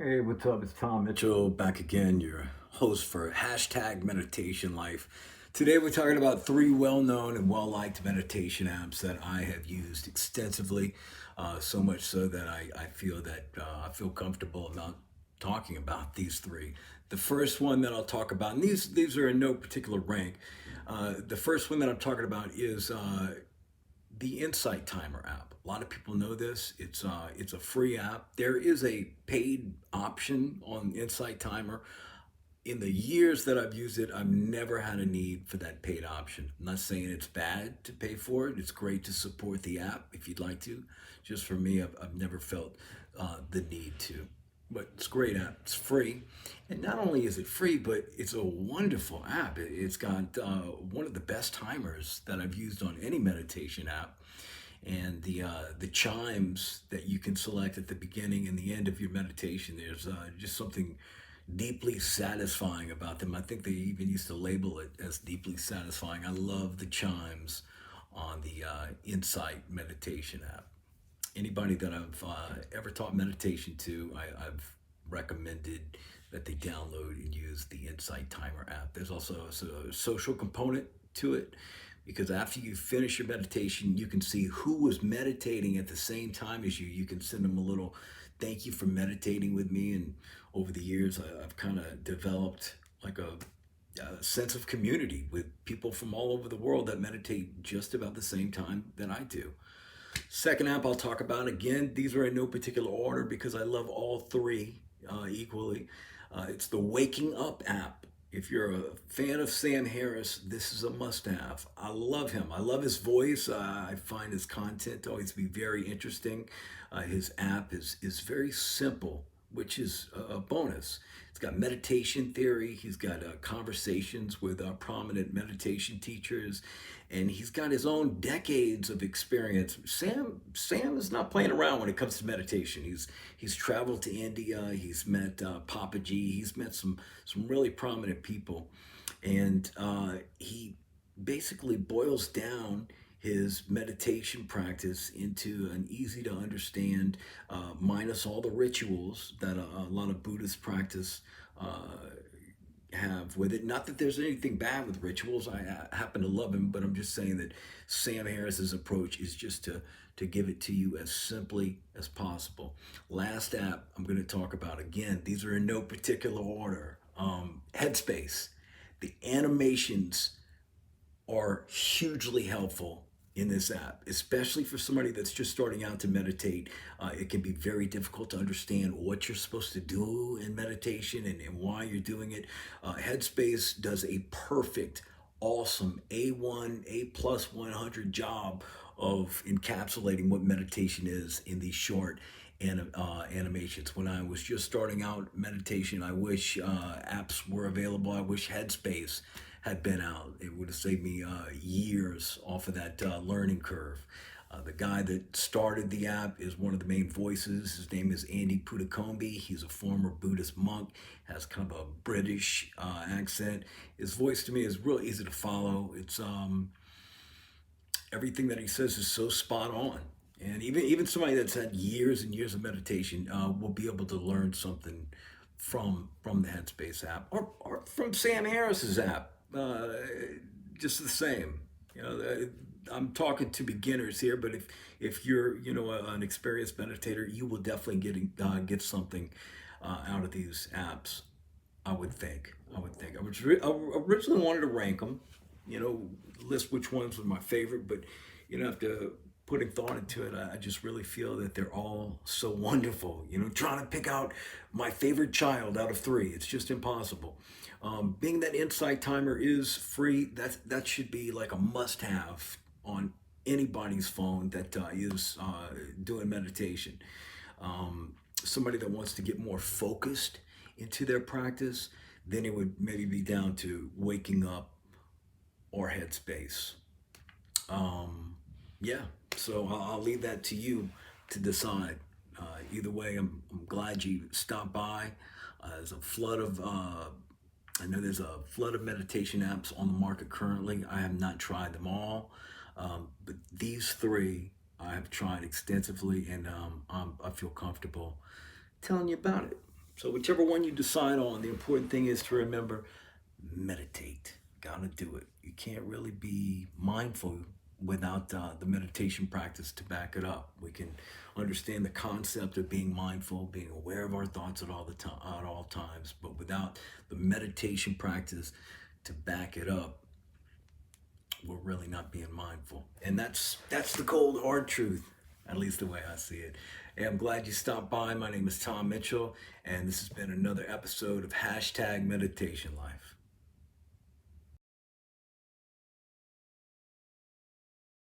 Hey, what's up? It's Tom Mitchell back again, your host for hashtag Meditation Life. Today we're talking about three well-known and well-liked meditation apps that I have used extensively, so much so that I feel that I feel comfortable about talking about these three. The first one that I'll talk about, and these are in no particular rank. The first one that I'm talking about is the Insight Timer app. A lot of people know this. It's a free app. There is a paid option on Insight Timer. In the years that I've used it, I've never had a need for that paid option. I'm not saying it's bad to pay for it. It's great to support the app if you'd like to. Just for me, I've never felt the need to. But it's a great app. It's free. And not only is it free, but it's a wonderful app. It's got one of the best timers that I've used on any meditation app. And the chimes that you can select at the beginning and the end of your meditation, there's just something deeply satisfying about them. I think they even used to label it as deeply satisfying. I love the chimes on the Insight meditation app. Anybody that I've ever taught meditation to, I've recommended that they download and use the Insight Timer app. There's also a social component to it because after you finish your meditation, you can see who was meditating at the same time as you. You can send them a little thank you for meditating with me. And over the years, I've kind of developed like a sense of community with people from all over the world that meditate just about the same time that I do. Second app I'll talk about, again, these are in no particular order because I love all three equally. It's the Waking Up app. If you're a fan of Sam Harris, this is a must have. I love him. I love his voice. I find his content to always be very interesting. His app is very simple, which is a bonus. It's got meditation theory. He's got conversations with prominent meditation teachers, and he's got his own decades of experience. Sam is not playing around when it comes to meditation. He's traveled to India. He's met Papaji. He's met some really prominent people, and he basically boils down his meditation practice into an easy to understand, minus all the rituals that a lot of Buddhist practice have with it. Not that there's anything bad with rituals. I happen to love him, but I'm just saying that Sam Harris's approach is just to give it to you as simply as possible. Last app I'm going to talk about, again, these are in no particular order. Headspace. The animations are hugely helpful in this app, especially for somebody that's just starting out to meditate. It can be very difficult to understand what you're supposed to do in meditation and why you're doing it. Headspace does a perfect, awesome A1, A plus 100 job of encapsulating what meditation is in these short animations. When I was just starting out meditation, I wish apps were available. I wish Headspace had been out. It would have saved me years off of that learning curve. The guy that started the app is one of the main voices. His name is Andy Pudukombe. He's a former Buddhist monk, has kind of a British accent. His voice to me is real easy to follow. It's everything that he says is so spot on. And even somebody that's had years and years of meditation will be able to learn something from the Headspace app or from Sam Harris's app. Just the same. I'm talking to beginners here, but if you're an experienced meditator, you will definitely get something out of these apps. I would think. I originally wanted to rank them, list which ones were my favorite, but after putting thought into it, I just really feel that they're all so wonderful. Trying to pick out my favorite child out of three, it's just impossible. Being that Insight Timer is free, that should be like a must-have on anybody's phone that is doing meditation. Somebody that wants to get more focused into their practice, then it would maybe be down to Waking Up or Headspace. Yeah, so I'll leave that to you to decide. Either way, I'm glad you stopped by. There's a flood of I know there's a flood of meditation apps on the market currently. I have not tried them all, but these three I have tried extensively, and I feel comfortable telling you about it. So whichever one you decide on, the important thing is to remember, meditate. Gotta do it. You can't really be mindful without the meditation practice to back it up. We can understand the concept of being mindful, being aware of our thoughts at all times, but without the meditation practice to back it up, we're really not being mindful. And that's the cold hard truth, at least the way I see it. Hey, I'm glad you stopped by. My name is Tom Mitchell, and this has been another episode of Hashtag Meditation Life.